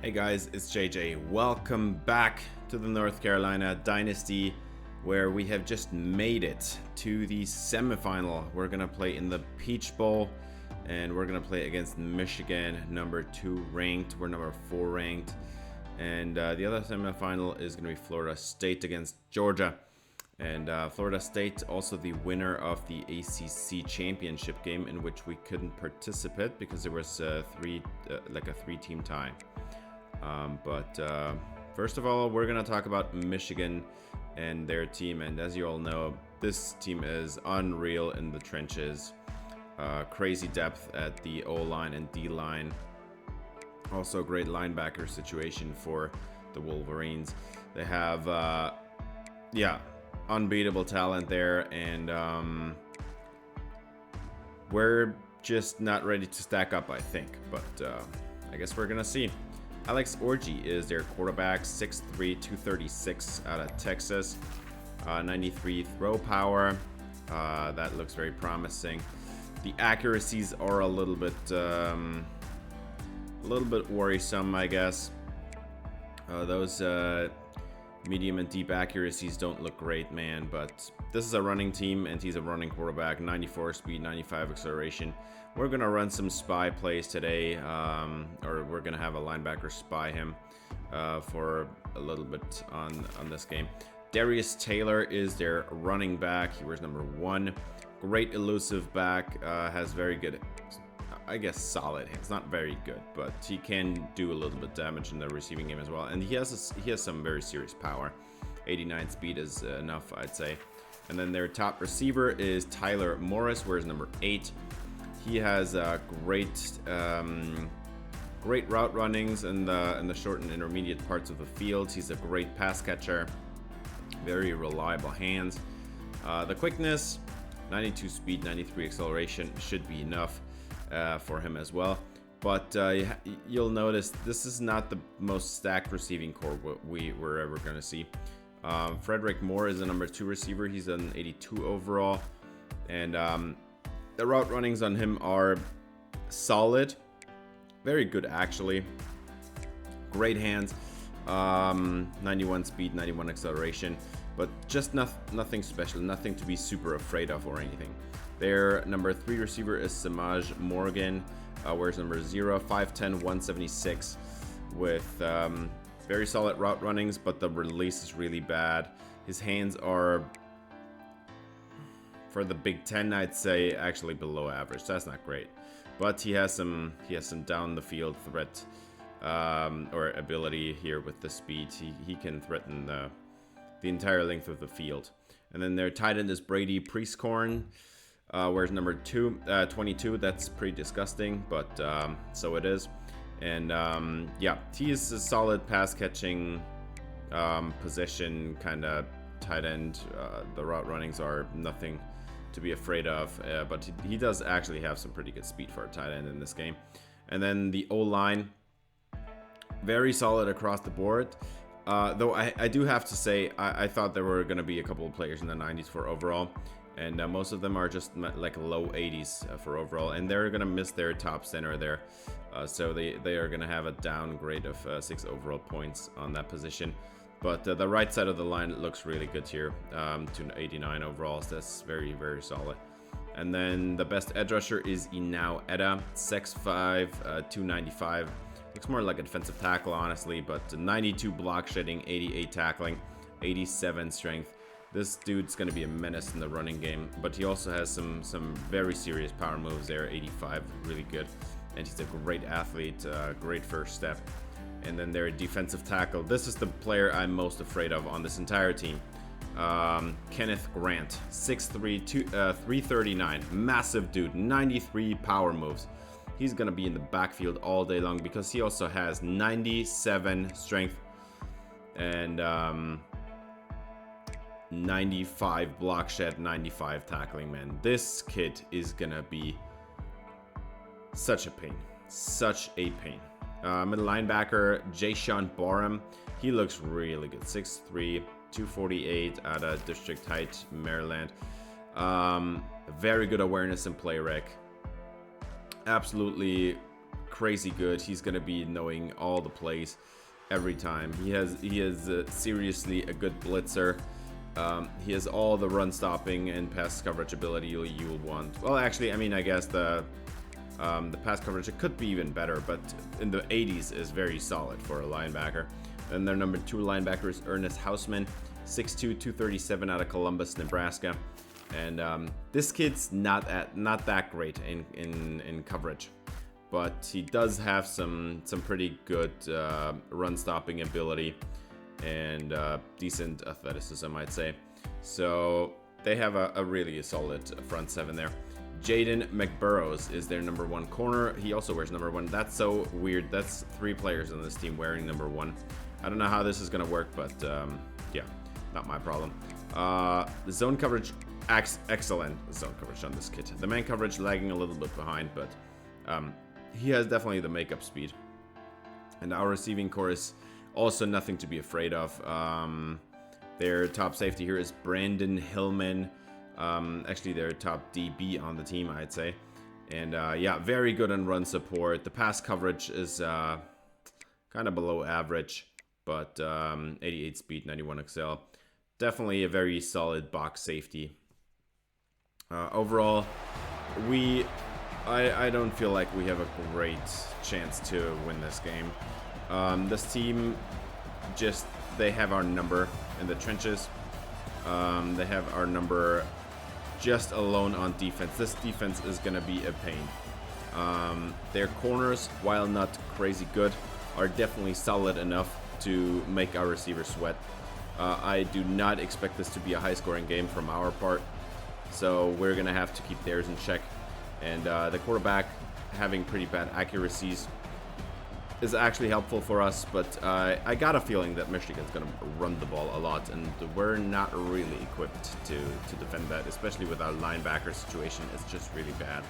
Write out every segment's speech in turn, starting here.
Hey guys, it's JJ. Welcome back to the North Carolina Dynasty, where we have just made it to the semifinal. We're gonna play in the Peach Bowl, and we're gonna play against Michigan, number 2 ranked. We're number 4 ranked, and the other semifinal is gonna be Florida State against Georgia. And Florida State also the winner of the ACC championship game, in which we couldn't participate because there was a three-team tie. But first of all, we're gonna talk about Michigan and their team. And as you all know, this team is unreal in the trenches. Crazy depth at the O-line and D-line. Also, great linebacker situation for the Wolverines. They have, unbeatable talent there, and we're just not ready to stack up, I think. But I guess we're gonna see. Alex Orji is their quarterback, 6'3", 236 out of Texas, 93 throw power. That looks very promising. The accuracies are a little bit worrisome, I guess. Those medium and deep accuracies don't look great, man. But this is a running team, and he's a running quarterback. 94 speed, 95 acceleration. We're gonna run some spy plays today, or we're gonna have a linebacker spy him for a little bit on this game. Darius Taylor is their running back. He wears number 1. Great elusive back. Has very good, I guess, solid hands. Not very good, but he can do a little bit damage in the receiving game as well. And he has some very serious power. 89 speed is enough, I'd say. And then their top receiver is Tyler Morris, wears number 8. He has great route runnings in the short and intermediate parts of the field. He's a great pass catcher. Very reliable hands. The quickness, 92 speed, 93 acceleration should be enough for him as well. But you'll notice this is not the most stacked receiving core we're ever going to see. Frederick Moore is the number 2 receiver. He's an 82 overall. And the route runnings on him are solid. Very good, actually. Great hands. 91 speed, 91 acceleration. But just nothing special. Nothing to be super afraid of or anything. Their number 3 receiver is Samaj Morgan. Wears number 0, 5'10", 176. With very solid route runnings, but the release is really bad. His hands are, for the Big Ten, I'd say, actually below average. That's not great, but he has some down the field threat or ability here with the speed. He can threaten the entire length of the field. And then their tight end is Brady Prieskorn, wears number 22. That's pretty disgusting, but so it is. And he is a solid pass catching possession kind of tight end. The route runnings are nothing to be afraid of, but he does actually have some pretty good speed for a tight end in this game. And then the O-line, very solid across the board. Though I do have to say, I thought there were going to be a couple of players in the 90s for overall, and most of them are just like low 80s for overall, and they're going to miss their top center there. So they are going to have a downgrade of 6 overall points on that position. But the right side of the line looks really good here, to 89 overall, so that's very, very solid. And then the best edge rusher is Inau Eda, 6'5", 295. Looks more like a defensive tackle, honestly, but 92 block shedding, 88 tackling, 87 strength. This dude's going to be a menace in the running game, but he also has some very serious power moves there, 85, really good. And he's a great athlete, great first step. And then their defensive tackle. This is the player I'm most afraid of on this entire team. Kenneth Grant, 6'3", 339. Massive dude, 93 power moves. He's going to be in the backfield all day long because he also has 97 strength and 95 block shed, 95 tackling, man. This kid is going to be such a pain. Such a pain. Middle linebacker, Jayshawn Barham. He looks really good. 6'3", 248 out of District Heights, Maryland. Very good awareness and play rec. Absolutely crazy good. He's gonna be knowing all the plays every time. He is seriously a good blitzer. He has all the run stopping and pass coverage ability you'll want. Well, actually, I mean, I guess the pass coverage, it could be even better, but in the 80s is very solid for a linebacker. And their number 2 linebacker is Ernest Hausman, 6'2", 237 out of Columbus, Nebraska. And this kid's not that great in coverage, but he does have some pretty good run stopping ability and decent athleticism, I'd say. So they have a really solid front 7 there. Jaden McBurrows is their number 1 corner. He also wears number 1. That's so weird. That's 3 players on this team wearing number 1. I don't know how this is gonna work, but yeah, not my problem. The zone coverage, excellent zone coverage on this kid. The man coverage lagging a little bit behind, but he has definitely the makeup speed. And our receiving core is also nothing to be afraid of. Their top safety here is Brandon Hillman. Actually, their top DB on the team, I'd say. And yeah, very good on run support. The pass coverage is kind of below average, but 88 speed, 91 XL. Definitely a very solid box safety. Overall, I don't feel like we have a great chance to win this game. This team they have our number in the trenches. They have our number just alone on defense. This defense is gonna be a pain. Their corners, while not crazy good, are definitely solid enough to make our receivers sweat. I do not expect this to be a high-scoring game from our part, so we're gonna have to keep theirs in check. And the quarterback having pretty bad accuracies is actually helpful for us, but I got a feeling that Michigan's gonna run the ball a lot, and we're not really equipped to defend that, especially with our linebacker situation. It's just really bad.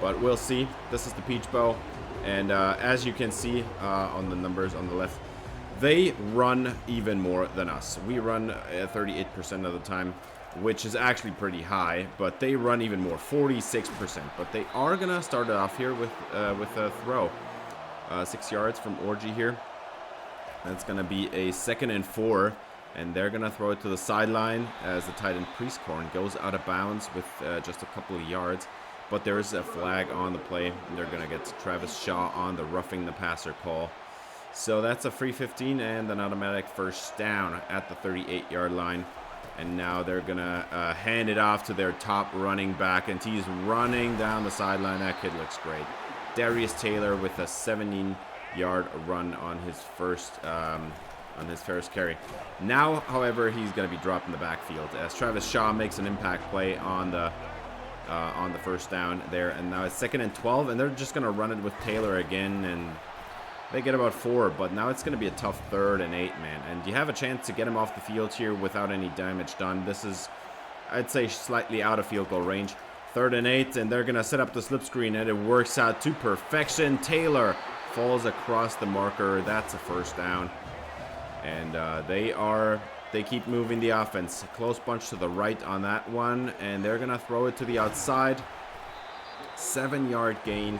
But we'll see. This is the Peach Bowl, and as you can see on the numbers on the left, they run even more than us. We run 38% of the time, which is actually pretty high, but they run even more, 46%. But they are gonna start it off here with a throw, 6 yards from Orgy here. That's gonna be a 2nd and 4, and they're gonna throw it to the sideline as the tight end Priestcorn goes out of bounds with just a couple of yards. But there is a flag on the play, and they're gonna get Travis Shaw on the roughing the passer call. So that's a free 15 and an automatic first down at the 38-yard line. And now they're gonna hand it off to their top running back, and he's running down the sideline. That kid looks great. Darius Taylor with a 17-yard run on his first carry. Now, however, he's gonna be dropped in the backfield as Travis Shaw makes an impact play on the first down there. And now it's 2nd and 12, and they're just gonna run it with Taylor again, and they get about 4, but now it's going to be a tough 3rd and 8, man. And you have a chance to get him off the field here without any damage done. This is, I'd say, slightly out of field goal range. 3rd and 8, and they're going to set up the slip screen, and it works out to perfection. Taylor falls across the marker. That's a first down. And they keep moving the offense. Close bunch to the right on that one, and they're going to throw it to the outside. 7-yard gain,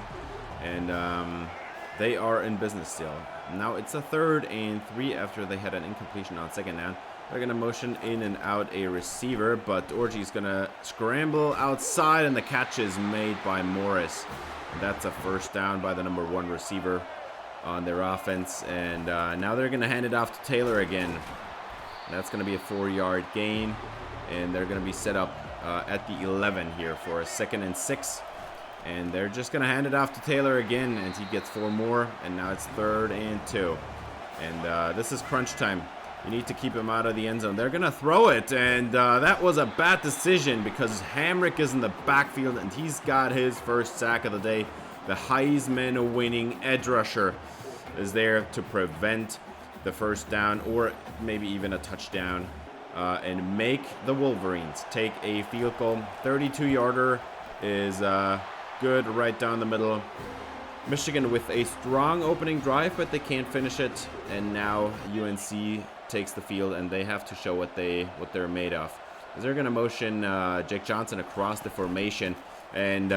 and they are in business still. Now it's a 3rd and 3 after they had an incompletion on 2nd down. They're going to motion in and out a receiver, but Orgy's going to scramble outside, and the catch is made by Morris. And that's a first down by the number 1 receiver on their offense. And now they're going to hand it off to Taylor again. That's going to be a 4-yard gain, and they're going to be set up at the 11 here for a 2nd and 6. And they're just going to hand it off to Taylor again, and he gets 4 more, and now it's 3rd and 2. And this is crunch time. You need to keep him out of the end zone. They're going to throw it, and that was a bad decision because Hamrick is in the backfield, and he's got his first sack of the day. The Heisman-winning edge rusher is there to prevent the first down or maybe even a touchdown and make the Wolverines take a field goal. 32-yarder is good right down the middle. Michigan with a strong opening drive, but they can't finish it. And now UNC takes the field, and they have to show what they're made of. They're going to motion Jake Johnson across the formation, And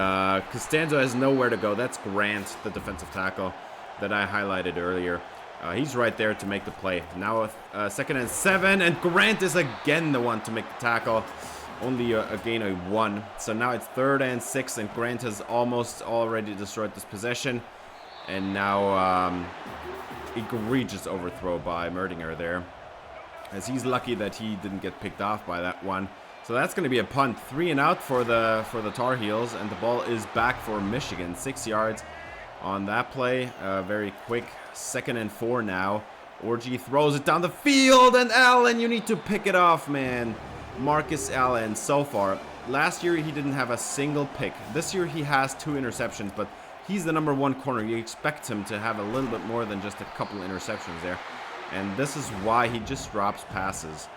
Costanzo has nowhere to go. That's Grant, the defensive tackle that I highlighted earlier. He's right there to make the play. Now 2nd and 7, and Grant is again the one to make the tackle. Only a gain of 1. So now it's 3rd and 6, and Grant has almost already destroyed this possession. And now egregious overthrow by Merdinger there, as he's lucky that he didn't get picked off by that one. So that's going to be a punt. 3 and out for the Tar Heels, and the ball is back for Michigan. 6 yards on that play. Very quick. 2nd and 4 now. Orji throws it down the field, and Allen, you need to pick it off, man. Marcus Allen, so far. Last year, he didn't have a single pick. This year, he has 2 interceptions, but he's the #1 corner. You expect him to have a little bit more than just a couple interceptions there. And this is why he just drops passes,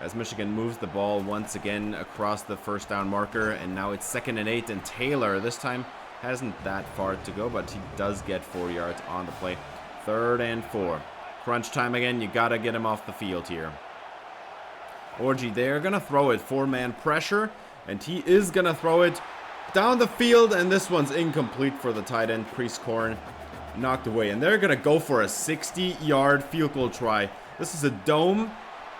as Michigan moves the ball once again across the 1st down marker. And now it's 2nd and 8, and Taylor this time hasn't that far to go, but he does get 4 yards on the play. 3rd and 4. Crunch time again. You gotta get him off the field here. Orji, they're gonna throw it. 4-man pressure, and he is gonna throw it down the field, and this one's incomplete for the tight end. Priestcorn knocked away, and they're gonna go for a 60-yard field goal try. This is a dome,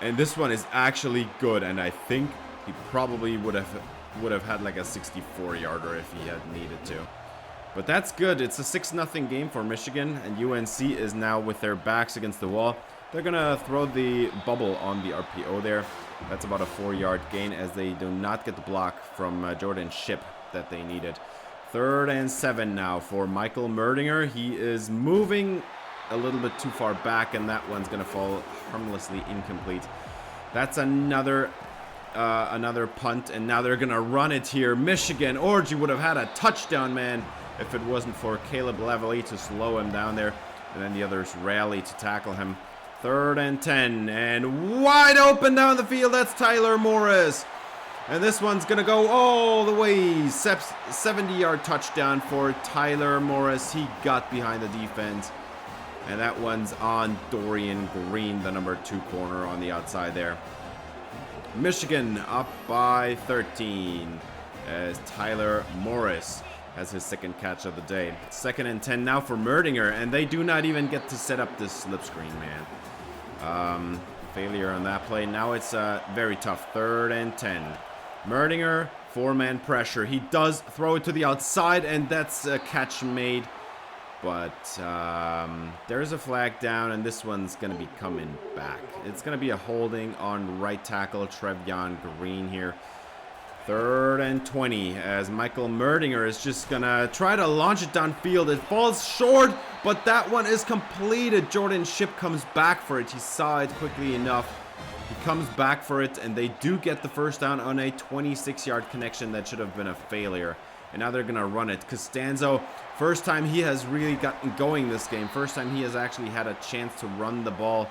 and this one is actually good, and I think he probably would have had like a 64-yarder if he had needed to. But that's good. It's a 6-0 game for Michigan, and UNC is now with their backs against the wall. They're gonna throw the bubble on the RPO there. That's about a 4-yard gain, as they do not get the block from Jordan Shipp that they needed. 3rd and 7 now for Michael Merdinger. He is moving a little bit too far back, and that one's gonna fall harmlessly incomplete. That's another punt, and now they're gonna run it here. Michigan, Orji would have had a touchdown, man, if it wasn't for Caleb Lavalley to slow him down there, and then the others rally to tackle him. 3rd and 10, and wide open down the field. That's Tyler Morris. And this one's going to go all the way. 70-yard touchdown for Tyler Morris. He got behind the defense. And that one's on Dorian Green, the #2 corner on the outside there. Michigan up by 13 as Tyler Morris has his 2nd catch of the day. 2nd and 10 now for Merdinger, and they do not even get to set up this slip screen, man. Failure on that play. Now it's very tough. 3rd and 10. Merdinger, 4-man pressure. He does throw it to the outside, and that's a catch made. But there's a flag down, and this one's going to be coming back. It's going to be a holding on right tackle Trevion Green here. 3rd and 20 as Michael Merdinger is just going to try to launch it downfield. It falls short, but that one is completed. Jordan Shipp comes back for it. He saw it quickly enough. He comes back for it, and they do get the 1st down on a 26-yard connection that should have been a failure. And now they're going to run it. Costanzo, first time he has really gotten going this game. First time he has actually had a chance to run the ball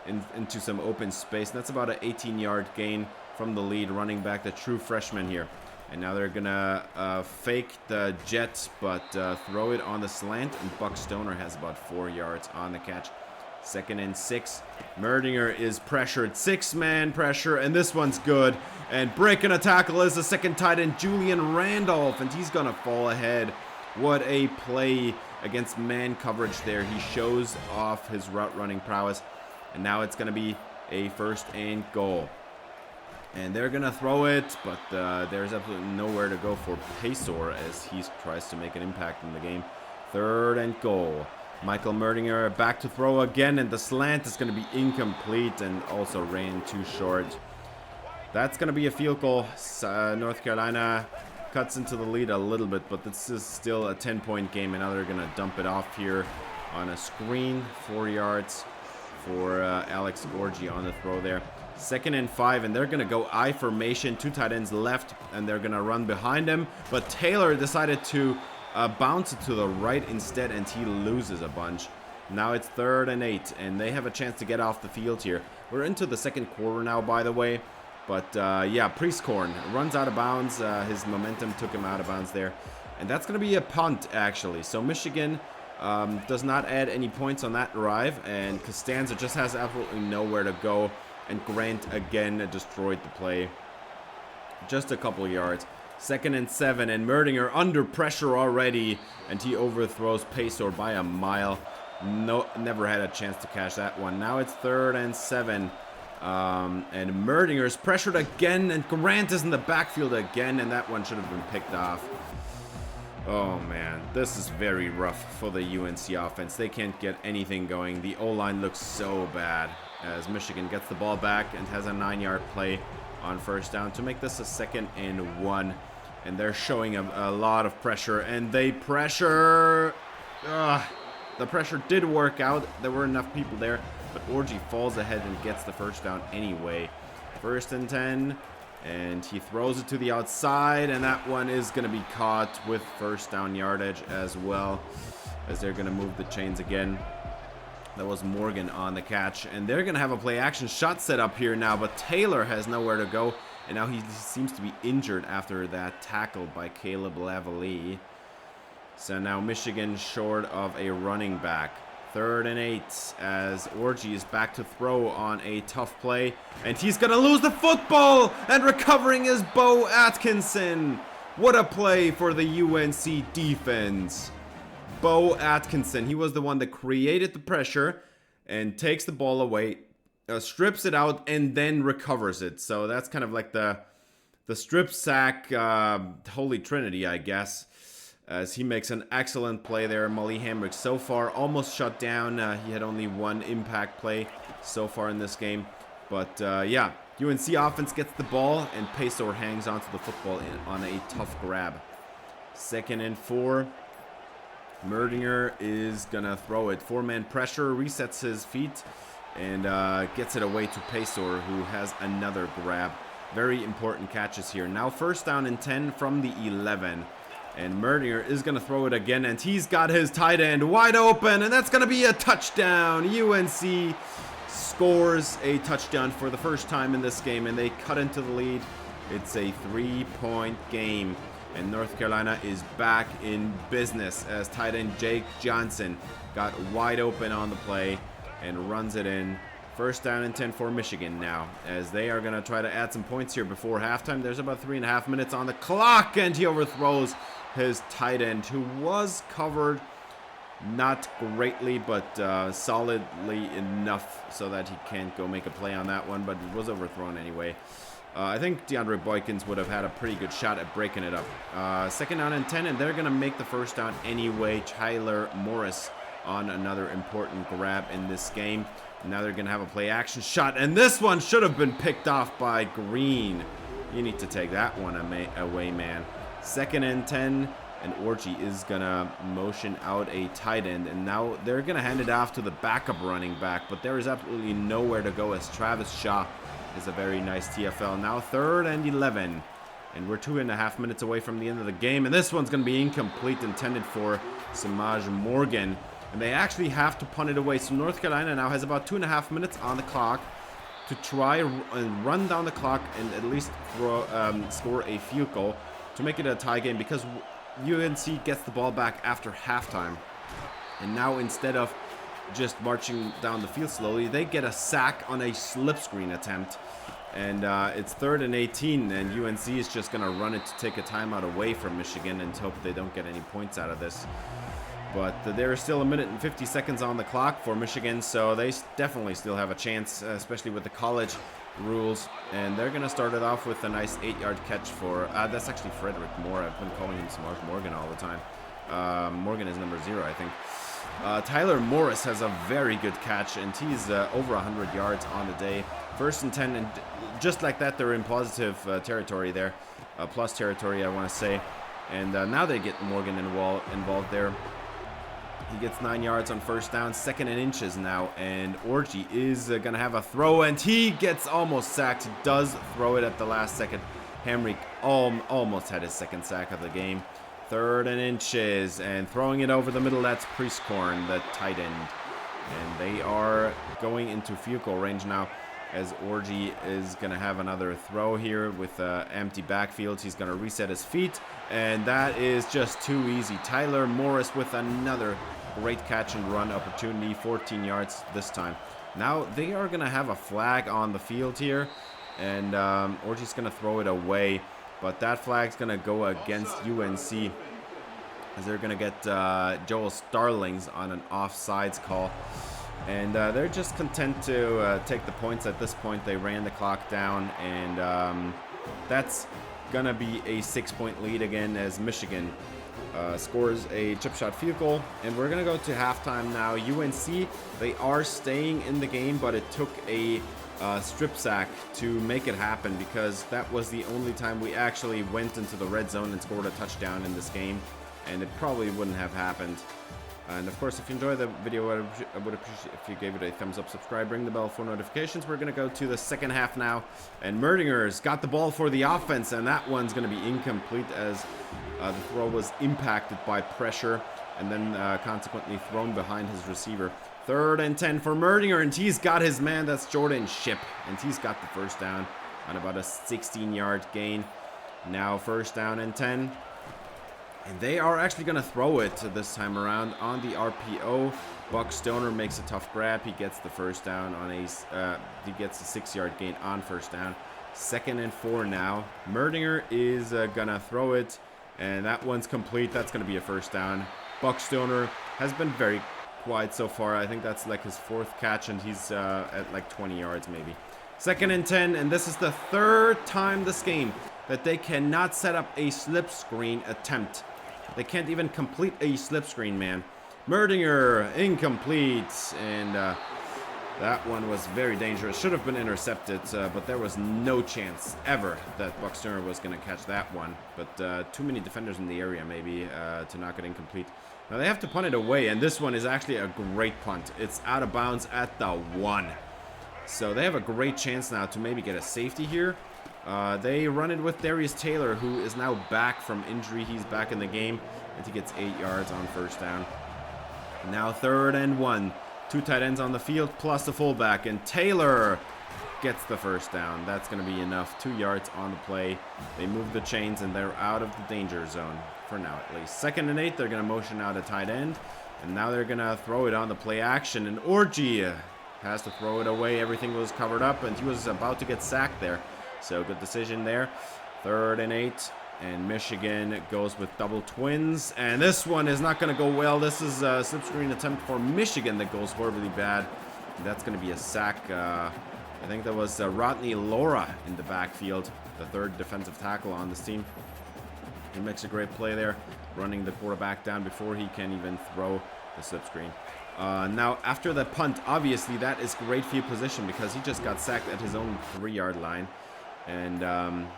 into some open space. And that's about an 18-yard gain from the lead running back, the true freshman here. And now they're going to fake the jet, but throw it on the slant. And Buck Stoner has about 4 yards on the catch. 2nd and 6. Merdinger is pressured. 6-man pressure, and this one's good. And breaking a tackle is the 2nd tight end, Julian Randolph, and he's going to fall ahead. What a play against man coverage there. He shows off his route running prowess. And now it's going to be a 1st and goal. And they're going to throw it, but there's absolutely nowhere to go for Pacor as he tries to make an impact in the game. 3rd and goal. Michael Merdinger back to throw again, and the slant is going to be incomplete and also ran too short. That's going to be a field goal. North Carolina cuts into the lead a little bit, but this is still a 10-point game, and now they're going to dump it off here on a screen. 4 yards for Alex Orji on the throw there. 2nd and 5, and they're going to go I formation. 2 tight ends left, and they're going to run behind him, but Taylor decided to bounce it to the right instead, and he loses a bunch. Now it's 3rd and 8, and they have a chance to get off the field here. We're into the 2nd quarter now, by the way. But yeah, Priestcorn runs out of bounds. His momentum took him out of bounds there. And that's going to be a punt, actually. So Michigan does not add any points on that drive. And Costanza just has absolutely nowhere to go. And Grant again destroyed the play. Just a couple yards. 2nd and 7, and Merdinger under pressure already, and he overthrows Pacor by a mile. No, never had a chance to catch that one. Now it's 3rd and 7. And Merdinger's pressured again, and Grant is in the backfield again, and that one should have been picked off. Oh man, this is very rough for the UNC offense. They can't get anything going. The O-line looks so bad as Michigan gets the ball back and has a 9-yard play on 1st down to make this a 2nd and 1. And they're showing a lot of pressure, and they pressure. The pressure did work out. There were enough people there, but Orji falls ahead and gets the 1st down anyway. 1st and 10. And he throws it to the outside, and that one is going to be caught with 1st down yardage as well, as they're going to move the chains again. That was Morgan on the catch, and they're going to have a play action shot set up here now, but Taylor has nowhere to go, and now he seems to be injured after that tackle by Caleb Lavalley. So now Michigan short of a running back. 3rd and 8 as Orji is back to throw on a tough play. And he's going to lose the football. And recovering is Bo Atkinson. What a play for the UNC defense. Bo Atkinson. He was the one that created the pressure and takes the ball away, strips it out, and then recovers it. So that's kind of like the strip sack holy trinity, I guess. As he makes an excellent play there. Molly Hamrick so far almost shut down. He had only 1 impact play so far in this game. But yeah, UNC offense gets the ball, and Pacor hangs onto the football on a tough grab. 2nd and 4. Merdinger is going to throw it. 4-man pressure, resets his feet, and gets it away to Pacor, who has another grab. Very important catches here. Now 1st down and 10 from the 11. And Merdinger is going to throw it again, and he's got his tight end wide open, and that's going to be a touchdown. UNC scores a touchdown for the first time in this game, and they cut into the lead. It's a 3-point game, and North Carolina is back in business as tight end Jake Johnson got wide open on the play and runs it in. 1st down and 10 for Michigan now, as they are going to try to add some points here before halftime. There's about 3.5 minutes on the clock, and he overthrows his tight end, who was covered not greatly, but solidly enough so that he can't go make a play on that one, but it was overthrown anyway. I think DeAndre Boykins would have had a pretty good shot at breaking it up. 2nd down and 10, and they're going to make the 1st down anyway. Tyler Morris on another important grab in this game. Now they're going to have a play action shot, and this one should have been picked off by Green. You need to take that one away, man. 2nd and 10, and Orji is going to motion out a tight end, and now they're going to hand it off to the backup running back, but there is absolutely nowhere to go as Travis Shaw is a very nice TFL. Now 3rd and 11, and we're 2.5 minutes away from the end of the game, and this one's going to be incomplete, intended for Samaj Morgan. And they actually have to punt it away. So North Carolina now has about 2.5 minutes on the clock to try and run down the clock and at least score a field goal to make it a tie game, because UNC gets the ball back after halftime. And now instead of just marching down the field slowly, they get a sack on a slip screen attempt. And it's 3rd and 18, and UNC is just going to run it to take a timeout away from Michigan and hope they don't get any points out of this. But there is still 1 minute and 50 seconds on the clock for Michigan, so they definitely still have a chance, especially with the college rules. And they're going to start it off with a nice 8-yard catch for, that's actually Frederick Moore. I've been calling him Samaj Morgan all the time. Morgan is number 0, I think. Tyler Morris has a very good catch, and he's over 100 yards on the day. 1st and 10, and just like that, they're in positive territory there. Plus territory, I want to say. And now they get Morgan involved there. He gets 9 yards on 1st down, 2nd and inches now, and Orji is going to have a throw, and he gets almost sacked. He does throw it at the last second. Hamrick almost had his 2nd sack of the game. 3rd and inches, and throwing it over the middle, that's Priestcorn, the tight end. And they are going into field goal range now, as Orji is going to have another throw here with empty backfield. He's going to reset his feet, and that is just too easy. Tyler Morris with another great catch and run opportunity, 14 yards this time. Now they are going to have a flag on the field here, and Orji's going to throw it away. But that flag's going to go against UNC, as they're going to get Joel Starlings on an offsides call. And they're just content to take the points at this point. They ran the clock down, and that's going to be a 6-point lead again as Michigan scores a chip shot field goal. And we're going to go to halftime now. UNC, they are staying in the game, but it took a strip sack to make it happen, because that was the only time we actually went into the red zone and scored a touchdown in this game. And it probably wouldn't have happened. And of course, if you enjoyed the video, I would appreciate if you gave it a thumbs up, subscribe, ring the bell for notifications. We're going to go to the second half now. And Merdinger's got the ball for the offense, and that one's going to be incomplete as the throw was impacted by pressure and then consequently thrown behind his receiver. 3rd and 10 for Merdinger, and he's got his man. That's Jordan Ship, and he's got the first down on about a 16-yard gain. Now 1st down and 10. And they are actually going to throw it this time around on the RPO. Buck Stoner makes a tough grab. He gets the first down on he gets a 6-yard gain on 1st down. 2nd and 4 now. Merdinger is going to throw it, and that one's complete. That's going to be a 1st down. Buck Stoner has been very quiet so far. I think that's like his 4th catch, and he's at like 20 yards maybe. 2nd and 10, and this is the 3rd time this game that they cannot set up a slip screen attempt. They can't even complete a slip screen, man. Merdinger, incomplete, and that one was very dangerous. Should have been intercepted, but there was no chance ever that Buck Stoner was going to catch that one. But too many defenders in the area, maybe, to knock it incomplete. Now they have to punt it away, and this one is actually a great punt. It's out of bounds at the 1. So they have a great chance now to maybe get a safety here. They run it with Darius Taylor, who is now back from injury. He's back in the game, and he gets 8 yards on 1st down. Now 3rd and 1. 2 tight ends on the field, plus the fullback, and Taylor gets the 1st down. That's going to be enough. 2 yards on the play. They move the chains, and they're out of the danger zone, for now at least. 2nd and 8, they're going to motion out a tight end, and now they're going to throw it on the play action, and Orgy has to throw it away. Everything was covered up, and he was about to get sacked there. So good decision there. 3rd and 8, and Michigan goes with double twins, and this one is not going to go well. This is a slip screen attempt for Michigan that goes horribly bad. That's going to be a sack. I think that was Rodney Laura in the backfield, the 3rd defensive tackle on this team. He makes a great play there, running the quarterback down before he can even throw the slip screen. Now, after the punt, obviously that is great field position because he just got sacked at his own 3-yard line. And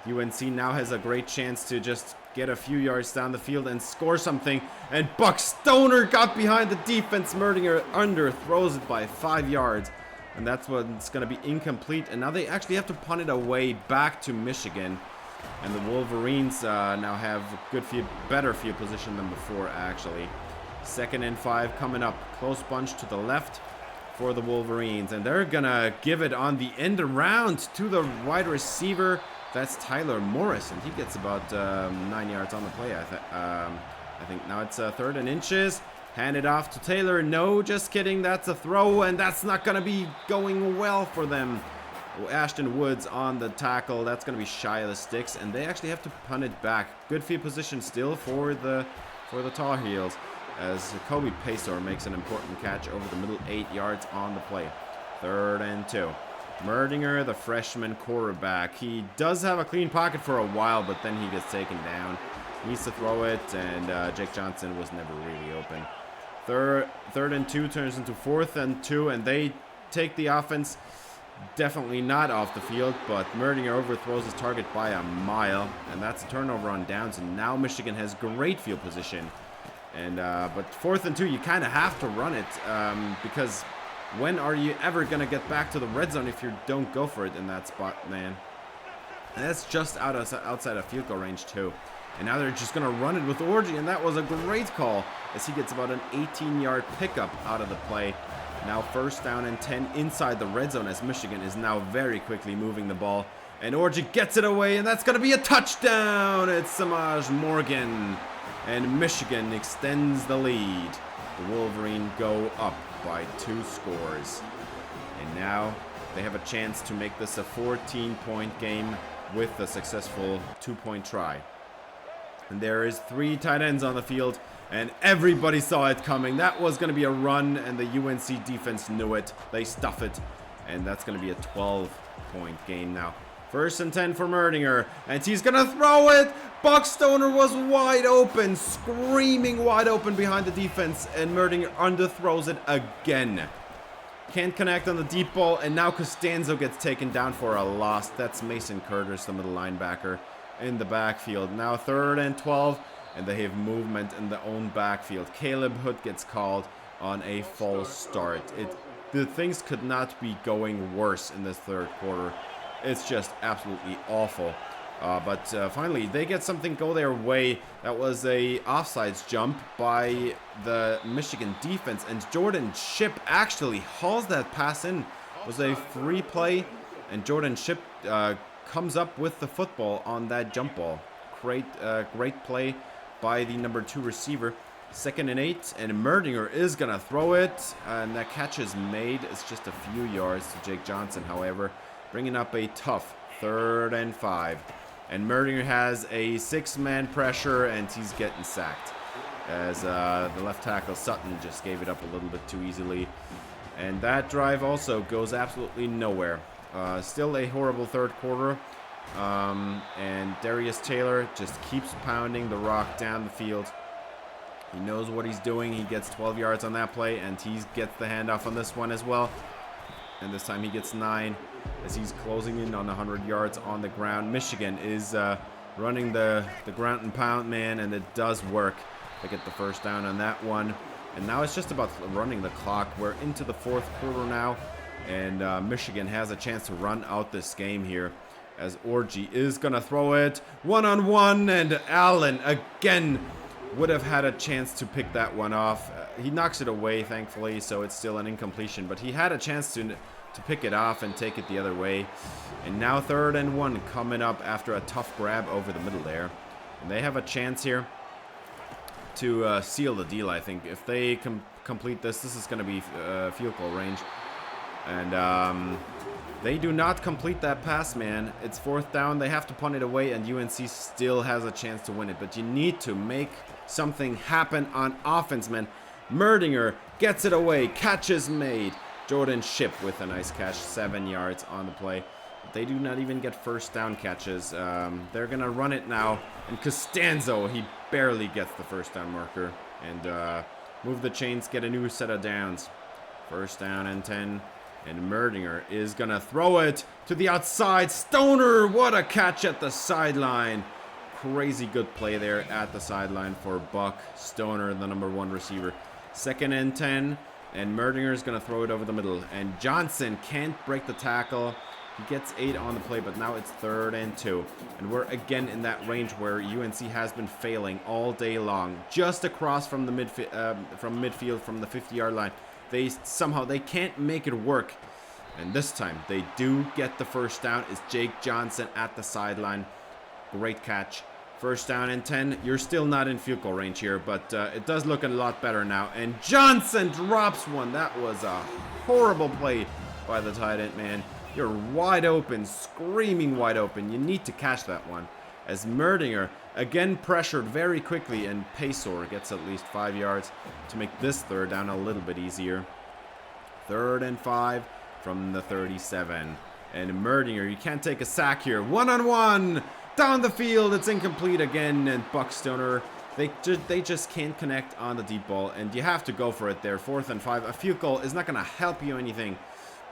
UNC now has a great chance to just get a few yards down the field and score something. And Buck Stoner got behind the defense. Merdinger underthrows it by 5 yards. And that's what's going to be incomplete. And now they actually have to punt it away back to Michigan. And the Wolverines now have better field position than before, actually. 2nd and 5 coming up. Close bunch to the left for the Wolverines, and they're gonna give it on the end around to the wide receiver. That's Tyler Morris, and he gets about 9 yards on the play. I think now it's 3rd and inches. Hand it off to Taylor. No, just kidding. That's a throw, and that's not gonna be going well for them. Ashton Woods on the tackle. That's gonna be shy of the sticks, and they actually have to punt it back. Good field position still for the Tar Heels, as Kobe Pacor makes an important catch over the middle, 8 yards on the play. 3rd and 2. Merdinger, the freshman quarterback. He does have a clean pocket for a while, but then he gets taken down. He needs to throw it, and Jake Johnson was never really open. 3rd and 2 turns into 4th and 2, and they take the offense definitely not off the field, but Merdinger overthrows his target by a mile, and that's a turnover on downs, and now Michigan has great field position. And but 4th and 2, you kind of have to run it because when are you ever going to get back to the red zone if you don't go for it in that spot, man? And that's just outside of field goal range, too. And now they're just going to run it with Orgy, and that was a great call as he gets about an 18-yard pickup out of the play. Now 1st down and 10 inside the red zone as Michigan is now very quickly moving the ball. And Orgy gets it away, and that's going to be a touchdown. It's Samaj Morgan. And Michigan extends the lead. The Wolverines go up by 2 scores. And now they have a chance to make this a 14-point game. with a successful 2-point try. And there is 3 tight ends on the field, and everybody saw it coming. That was going to be a run, and the UNC defense knew it. They stuff it, and that's going to be a 12-point game now. 1st and 10 for Merdinger, and he's going to throw it. Buck Stoner was wide open, screaming wide open behind the defense, and Merdinger underthrows it again. Can't connect on the deep ball, and now Costanzo gets taken down for a loss. That's Mason Curtis, the middle linebacker, in the backfield. Now 3rd and 12, and they have movement in their own backfield. Caleb Hood gets called on a false start. The things could not be going worse in this 3rd quarter. It's just absolutely awful. But finally, they get something go their way. That was a offsides jump by the Michigan defense, and Jordan Shipp actually hauls that pass in. It was a free play, and Jordan Shipp comes up with the football on that jump ball. Great play by the number 2 receiver. 2nd and 8, and Merdinger is gonna throw it, and that catch is made. It's just a few yards to Jake Johnson, however, bringing up a tough 3rd and 5. And Merdinger has a 6-man pressure, and he's getting sacked, as the left tackle Sutton just gave it up a little bit too easily. And that drive also goes absolutely nowhere. Still a horrible 3rd quarter. And Darius Taylor just keeps pounding the rock down the field. He knows what he's doing. He gets 12 yards on that play, and he gets the handoff on this one as well. And this time he gets 9 as he's closing in on 100 yards on the ground. Michigan is running the ground and pound, man, and it does work. They get the 1st down on that one. And now it's just about running the clock. We're into the 4th quarter now, and Michigan has a chance to run out this game here, as Orji is going to throw it one-on-one, and Allen again would have had a chance to pick that one off. He knocks it away, thankfully, so it's still an incompletion, but he had a chance to pick it off and take it the other way. And now 3rd and 1 coming up after a tough grab over the middle there. And they have a chance here to seal the deal, I think. If they complete this is going to be field goal range. And they do not complete that pass, man. It's 4th down. They have to punt it away, and UNC still has a chance to win it. But you need to make something happen on offense, man. Merdinger gets it away. Catch is made. Jordan Shipp with a nice catch. 7 yards on the play. They do not even get 1st down catches. They're going to run it now. And Costanzo, he barely gets the 1st down marker. And move the chains, get a new set of downs. 1st down and 10. And Merdinger is going to throw it to the outside. Stoner, what a catch at the sideline. Crazy good play there at the sideline for Buck Stoner, the number 1 receiver. 2nd and 10. And Merdinger is going to throw it over the middle. And Johnson can't break the tackle. He gets 8 on the play, but now it's 3rd and 2. And we're again in that range where UNC has been failing all day long. Just across from the midfield, from the 50-yard line. They can't make it work. And this time they do get the 1st down. It's Jake Johnson at the sideline. Great catch. 1st down and 10. You're still not in field goal range here, but it does look a lot better now. And Johnson drops one. That was a horrible play by the tight end, man. You're wide open, screaming wide open. You need to catch that one. As Merdinger again pressured very quickly, and Pacor gets at least 5 yards to make this 3rd down a little bit easier. 3rd and 5 from the 37. And Merdinger, you can't take a sack here. One-on-one down the field. It's incomplete again, and Buck Stoner, they just can't connect on the deep ball, and you have to go for it there. 4th and 5. A field goal is not going to help you anything.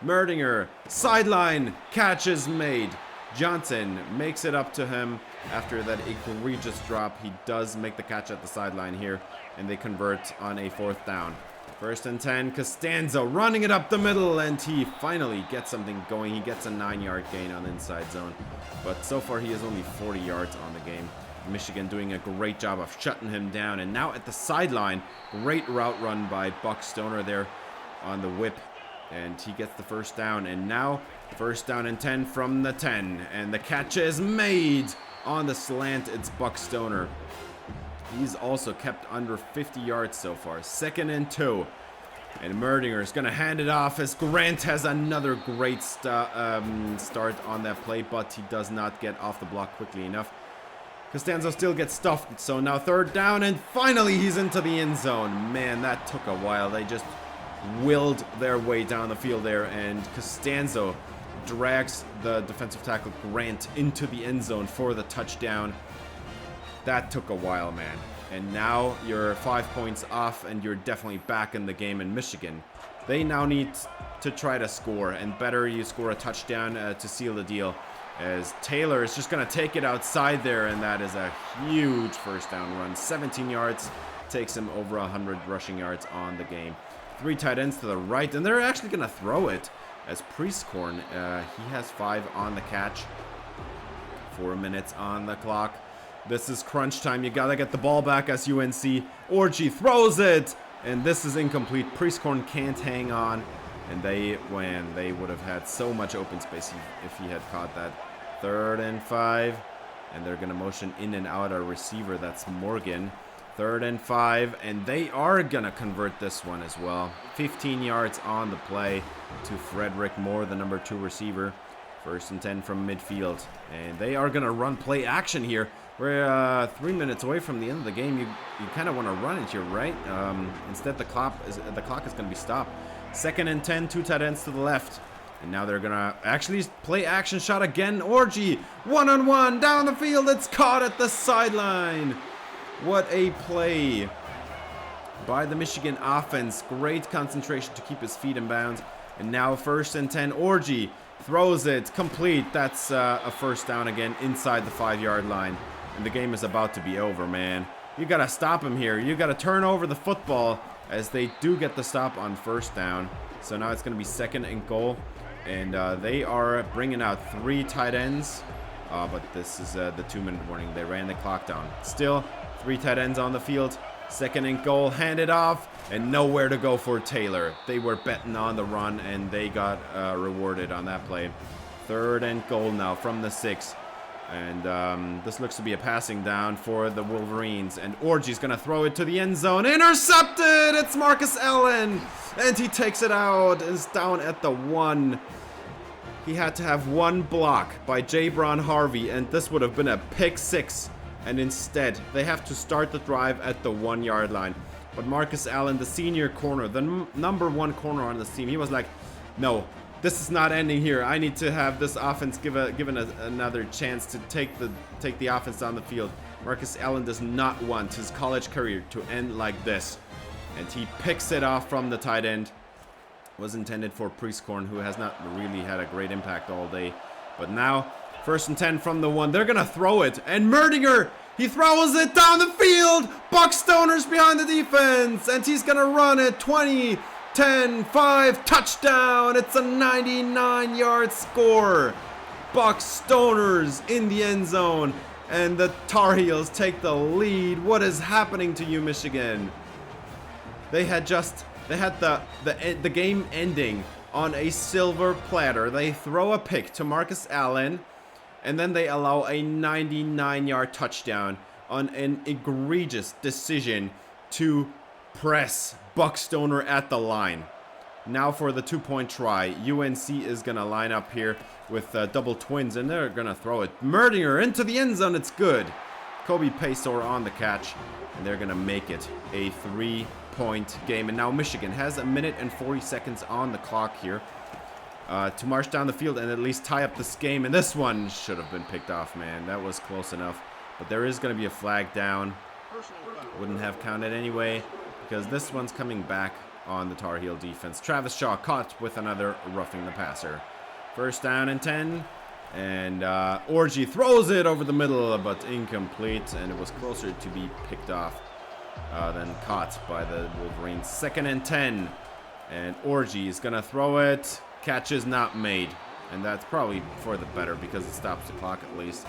Merdinger, sideline, catch is made. Johnson makes it up to him after that egregious drop. He does make the catch at the sideline here, and they convert on a 4th down. 1st and 10, Costanzo running it up the middle, and he finally gets something going. He gets a 9-yard gain on the inside zone, but so far he has only 40 yards on the game. Michigan doing a great job of shutting him down, and now at the sideline, great route run by Buck Stoner there on the whip. And he gets the 1st down, and now 1st down and 10 from the 10. And the catch is made on the slant. It's Buck Stoner. He's also kept under 50 yards so far. 2nd and 2. And Merdinger is going to hand it off as Grant has another great start on that play, but he does not get off the block quickly enough. Costanzo still gets stuffed, so now 3rd down, and finally he's into the end zone. Man, that took a while. They just willed their way down the field there, and Costanzo drags the defensive tackle Grant into the end zone for the touchdown. That took a while, man. And now you're 5 points off, and you're definitely back in the game in Michigan. They now need to try to score, and better you score a touchdown to seal the deal. As Taylor is just going to take it outside there, and that is a huge 1st down run. 17 yards, takes him over 100 rushing yards on the game. 3 tight ends to the right, and they're actually going to throw it. As Priestcorn, he has 5 on the catch. 4 minutes on the clock. This is crunch time. You gotta get the ball back as UNC. Orgy throws it, and this is incomplete. Priestcorn can't hang on, and they win. They would have had so much open space if he had caught that. 3rd and 5, and they're gonna motion in and out a receiver. That's Morgan. 3rd and 5, and they are gonna convert this one as well. 15 yards on the play to Frederick Moore, the number 2 receiver. 1st and 10 from midfield, and they are gonna run play action here. We're 3 minutes away from the end of the game. You kind of want to run it here, right? Instead, the clock is going to be stopped. 2nd and 10, 2 tight ends to the left. And now they're going to actually play action shot again. Orgy, 1-on-1, down the field. It's caught at the sideline. What a play by the Michigan offense. Great concentration to keep his feet in bounds. And now 1st and 10, Orgy throws it complete. That's a 1st down again inside the 5-yard line. And the game is about to be over, man. You got to stop him here. You got to turn over the football as they do get the stop on 1st down. So now it's going to be 2nd and goal. And they are bringing out 3 tight ends. But this is the 2-minute warning. They ran the clock down. Still, 3 tight ends on the field. 2nd and goal, handed off, and nowhere to go for Taylor. They were betting on the run, and they got rewarded on that play. 3rd and goal now from the 6. And this looks to be a passing down for the Wolverines. And Orgy's going to throw it to the end zone. Intercepted! It's Marcus Allen! And he takes it out. It's down at the 1. He had to have 1 block by J. Braun Harvey, and this would have been a pick 6. And instead, they have to start the drive at the 1-yard line. But Marcus Allen, the senior corner, the number 1 corner on this team, he was like, no, this is not ending here. I need to have this offense given another chance to take the offense down the field. Marcus Allen does not want his college career to end like this. And he picks it off from the tight end. Was intended for Priestcorn, who has not really had a great impact all day. But now, 1st and 10 from the 1. They're going to throw it. And Merdinger, he throws it down the field. Buck Stoner's behind the defense. And he's going to run it. 20, 10, 5, touchdown. It's a 99-yard score. Buck Stoner's in the end zone. And the Tar Heels take the lead. What is happening to you, Michigan? They had the game ending on a silver platter. They throw a pick to Marcus Allen, and then they allow a 99-yard touchdown on an egregious decision to press Buck Stoner at the line. Now for the 2-point try. UNC is going to line up here with double twins, and they're going to throw it. Merdinger into the end zone. It's good. Kobe Paysor on the catch, and they're going to make it a 3-point game. And now Michigan has 1 minute and 40 seconds on the clock here to march down the field and at least tie up this game. And this one should have been picked off, man. That was close enough. But there is going to be a flag down. Wouldn't have counted anyway, because this one's coming back on the Tar Heel defense. Travis Shaw caught with another roughing the passer. 1st down and 10. And Orgy throws it over the middle, but incomplete. And it was closer to be picked off than caught by the Wolverines. 2nd and 10. And Orgy is going to throw it. Catch is not made. And that's probably for the better because it stops the clock at least.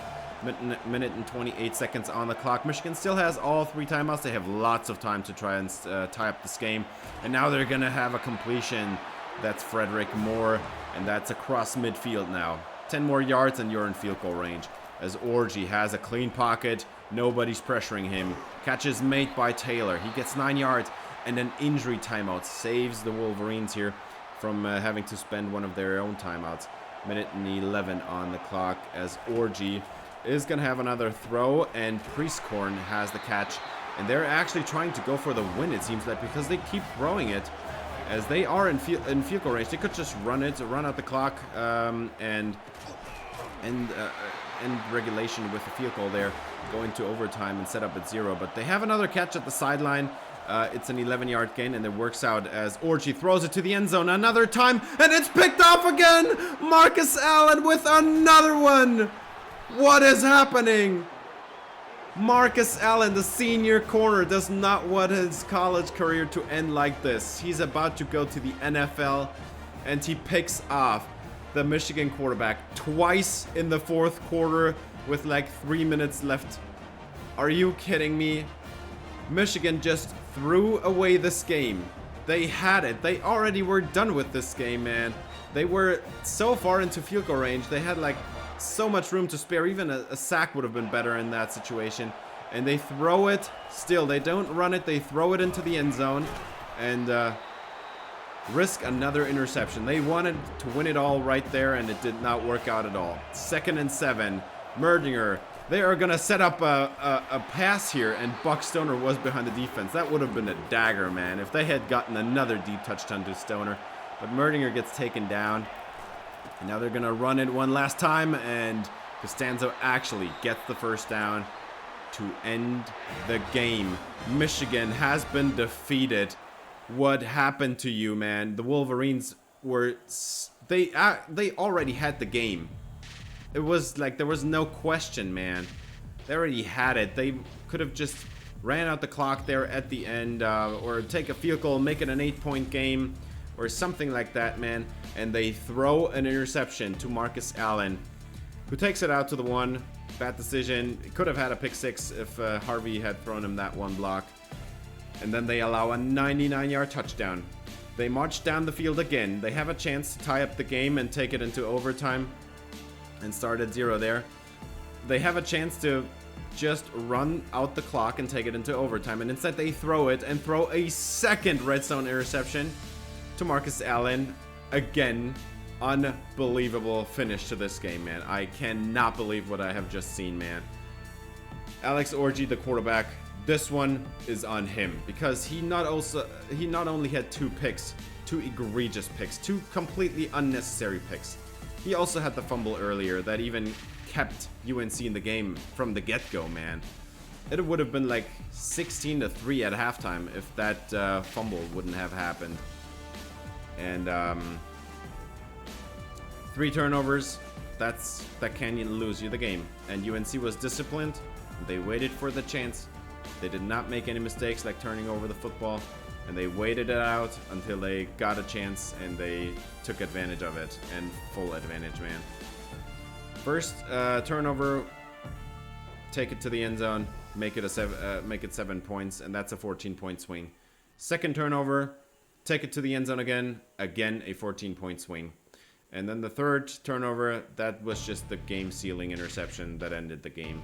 Minute and 28 seconds on the clock. Michigan still has all 3 timeouts. They have lots of time to try and tie up this game. And now they're going to have a completion. That's Frederick Moore. And that's across midfield now. 10 more yards and you're in field goal range. As Orgy has a clean pocket. Nobody's pressuring him. Catch is made by Taylor. He gets 9 yards. And an injury timeout saves the Wolverines here from having to spend one of their own timeouts. Minute and 11 on the clock as Orgy is going to have another throw, and Priestcorn has the catch. And they're actually trying to go for the win, it seems like, because they keep throwing it. As they are in field goal range, they could just run out the clock, and end regulation with the field goal there, go into overtime and set up at 0. But they have another catch at the sideline. It's an 11-yard gain, and it works out as Orgy throws it to the end zone another time, and it's picked off again! Marcus Allen with another one! What is happening? Marcus Allen, the senior corner, does not want his college career to end like this. He's about to go to the NFL, and he picks off the Michigan quarterback twice in the fourth quarter with like 3 minutes left. Are you kidding me? Michigan just threw away this game. They had it. They already were done with this game, man. They were so far into field goal range. They had like so much room to spare. Even a sack would have been better in that situation. And they throw it. Still, they don't run it. They throw it into the end zone and risk another interception. They wanted to win it all right there, and it did not work out at all. 2nd and 7. Merdinger. They are going to set up a pass here, and Buck Stoner was behind the defense. That would have been a dagger, man, if they had gotten another deep touchdown to Stoner. But Merdinger gets taken down. And now they're going to run it one last time, and Costanzo actually gets the first down to end the game. Michigan has been defeated. What happened to you, man? The Wolverines were... They already had the game. It was like there was no question, man. They already had it. They could have just ran out the clock there at the end, or take a field goal, make it an 8-point game, or something like that, man. And they throw an interception to Marcus Allen, who takes it out to the 1. Bad decision. It could have had a pick 6 if Harvey had thrown him that one block. And then they allow a 99-yard touchdown. They march down the field again. They have a chance to tie up the game and take it into overtime and start at 0 there. They have a chance to just run out the clock and take it into overtime, and instead they throw it and throw a second red zone interception to Marcus Allen. Again, unbelievable finish to this game, man. I cannot believe what I have just seen, man. Alex Orgy, the quarterback, this one is on him because he not only had 2 picks, 2 egregious picks, 2 completely unnecessary picks. He also had the fumble earlier that even kept UNC in the game from the get-go, man. It would have been like 16-3 at halftime if that fumble wouldn't have happened. And 3 turnovers, that can lose you the game. And UNC was disciplined. They waited for the chance. They did not make any mistakes like turning over the football. And they waited it out until they got a chance, and they took advantage of it, and full advantage, man. First turnover, take it to the end zone, make it 7 points, and that's a 14-point swing. Second turnover, take it to the end zone again a 14-point swing. And then the third turnover, that was just the game-sealing interception that ended the game.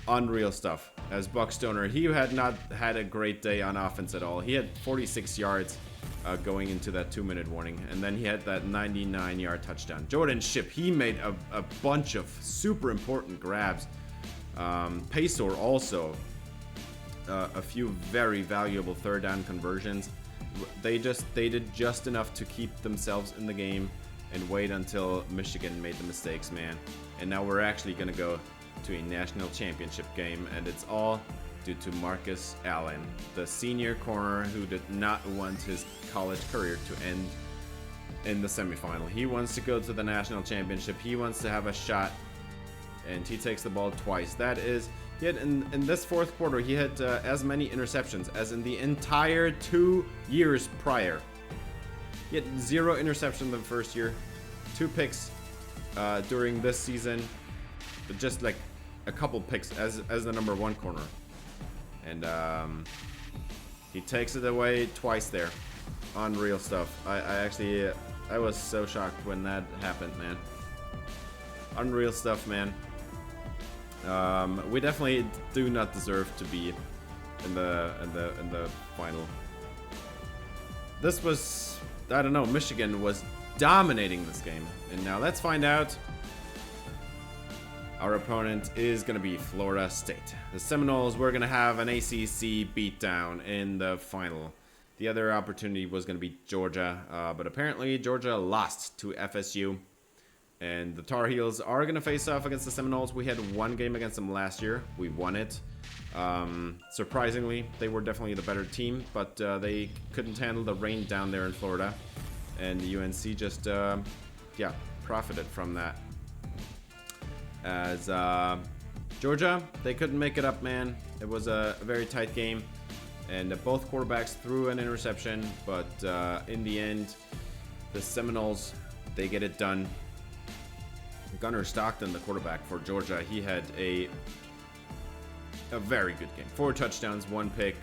Unreal stuff. As Buck Stoner, he had not had a great day on offense at all. He had 46 yards going into that 2-minute warning, and then he had that 99-yard touchdown. Jordan Shipp, he made a bunch of super important grabs. Pacor also, a few very valuable third down conversions. They did just enough to keep themselves in the game and wait until Michigan made the mistakes, man. And now we're actually gonna go to a national championship game, and it's all due to Marcus Allen, the senior corner who did not want his college career to end in the semifinal. He wants to go to the national championship. He wants to have a shot, and he takes the ball twice. That is, he had in this fourth quarter, he had as many interceptions as in the entire 2 years prior. He had 0 interceptions in the first year, 2 picks during this season, but just like a couple picks as the number 1 corner. And he takes it away twice there. Unreal stuff. I was so shocked when that happened, man. Unreal stuff, man. We definitely do not deserve to be in the final. This was, I don't know, Michigan was dominating this game. And now let's find out. Our opponent is going to be Florida State. The Seminoles were going to have an ACC beatdown in the final. The other opportunity was going to be Georgia, but apparently Georgia lost to FSU. And the Tar Heels are going to face off against the Seminoles. We had one game against them last year. We won it. Surprisingly, they were definitely the better team, but they couldn't handle the rain down there in Florida. And the UNC just, yeah, profited from that. As Georgia, they couldn't make it up, man. It was a very tight game. And both quarterbacks threw an interception, but in the end, the Seminoles, they get it done. Gunnar Stockton, the quarterback for Georgia, he had a very good game. 4 touchdowns, 1 pick,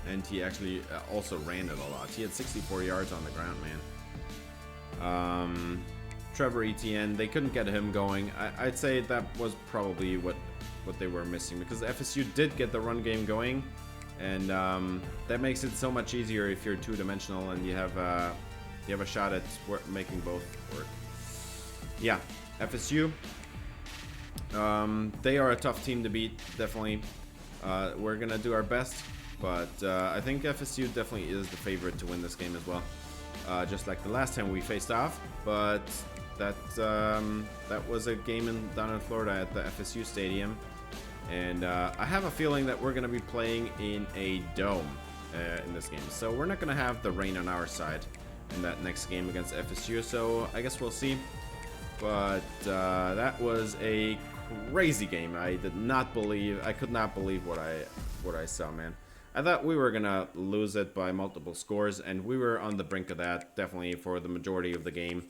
and he actually also ran it a lot. He had 64 yards on the ground, man. Trevor Etienne, they couldn't get him going. I'd say that was probably what they were missing, because FSU did get the run game going, and that makes it so much easier if you're two-dimensional and you have a shot at making both work. Yeah, FSU, they are a tough team to beat, definitely. We're gonna do our best, but I think FSU definitely is the favorite to win this game as well, just like the last time we faced off. But that was a game down in Florida at the FSU Stadium, and I have a feeling that we're gonna be playing in a dome in this game, so we're not gonna have the rain on our side in that next game against FSU. So I guess we'll see. But that was a crazy game. I could not believe what I saw, man. I thought we were gonna lose it by multiple scores, and we were on the brink of that, definitely, for the majority of the game.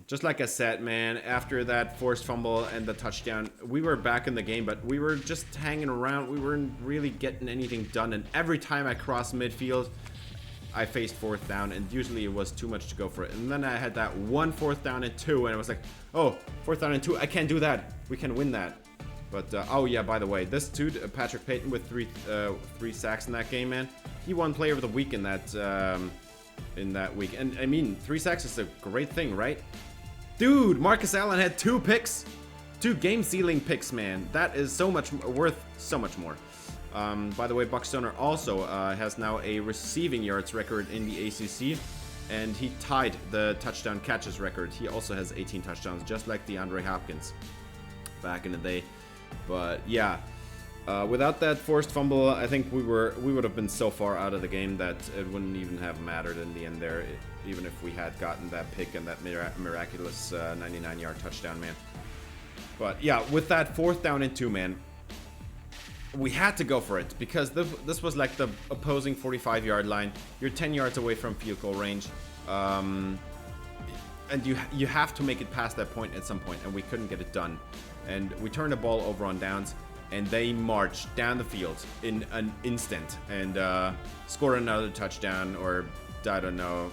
Just like I said, man, after that forced fumble and the touchdown, we were back in the game, but we were just hanging around. We weren't really getting anything done, and every time I crossed midfield, I faced 4th down, and usually it was too much to go for it. And then I had that 1 4th down and 2, and I was like, oh, 4th down and 2, I can't do that. We can win that. But, oh yeah, by the way, this dude, Patrick Payton, with three sacks in that game, man, he won Player of the Week in that week. And, I mean, 3 sacks is a great thing, right? Dude, Marcus Allen had 2 picks. 2 game-sealing picks, man. That is so much worth so much more. By the way, Buck Stoner also has now a receiving yards record in the ACC, and he tied the touchdown catches record. He also has 18 touchdowns, just like DeAndre Hopkins back in the day. But yeah, without that forced fumble, I think we would have been so far out of the game that it wouldn't even have mattered in the end there, even if we had gotten that pick and that miraculous 99-yard touchdown, man. But yeah, with that 4th down and 2, man, we had to go for it, because this was like the opposing 45-yard line. You're 10 yards away from field goal range, and you have to make it past that point at some point, and we couldn't get it done. And we turned the ball over on downs, and they marched down the field in an instant and scored another touchdown, or I don't know.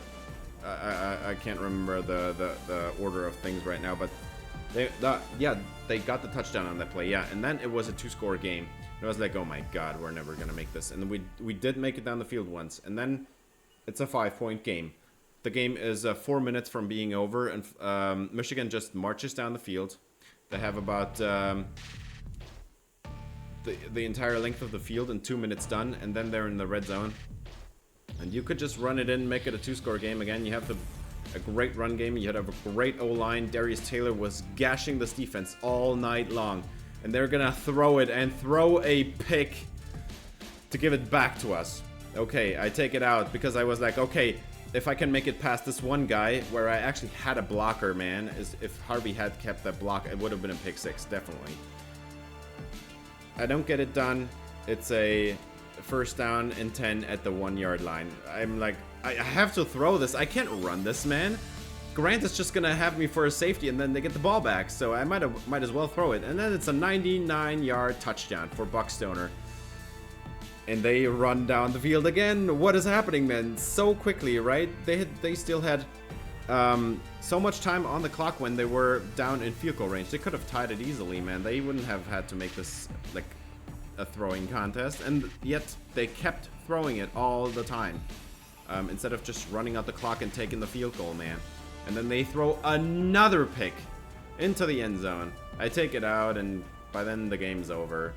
I can't remember the order of things right now, but they got the touchdown on that play, yeah. And then it was a 2-score game. And I was like, oh my god, we're never gonna make this. And then we did make it down the field once, and then it's a 5-point game. The game is 4 minutes from being over, and Michigan just marches down the field. They have about the entire length of the field in 2 minutes done, and then they're in the red zone. And you could just run it in, make it a 2-score game again. You have a great run game. You have a great O-line. Darius Taylor was gashing this defense all night long. And they're gonna throw it and throw a pick to give it back to us. Okay, I take it out because I was like, okay, if I can make it past this one guy where I actually had a blocker, man, if Harvey had kept that block, it would have been a pick 6, definitely. I don't get it done. It's a 1st down and 10 at the 1-yard line. I'm like, I have to throw this. I can't run this, man. Grant is just gonna have me for a safety, and then they get the ball back, so I might as well throw it. And then it's a 99-yard touchdown for Buck Stoner, and they run down the field again. What is happening, man? So quickly, right? They still had so much time on the clock when they were down in field goal range. They could have tied it easily, man. They wouldn't have had to make this like a throwing contest, and yet they kept throwing it all the time. Instead of just running out the clock and taking the field goal, man. And then they throw another pick into the end zone. I take it out, and by then the game's over.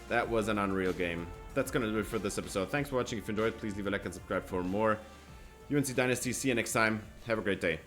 That was an unreal game. That's gonna do it for this episode. Thanks for watching. If you enjoyed, please leave a like and subscribe for more UNC Dynasty. See you next time. Have a great day.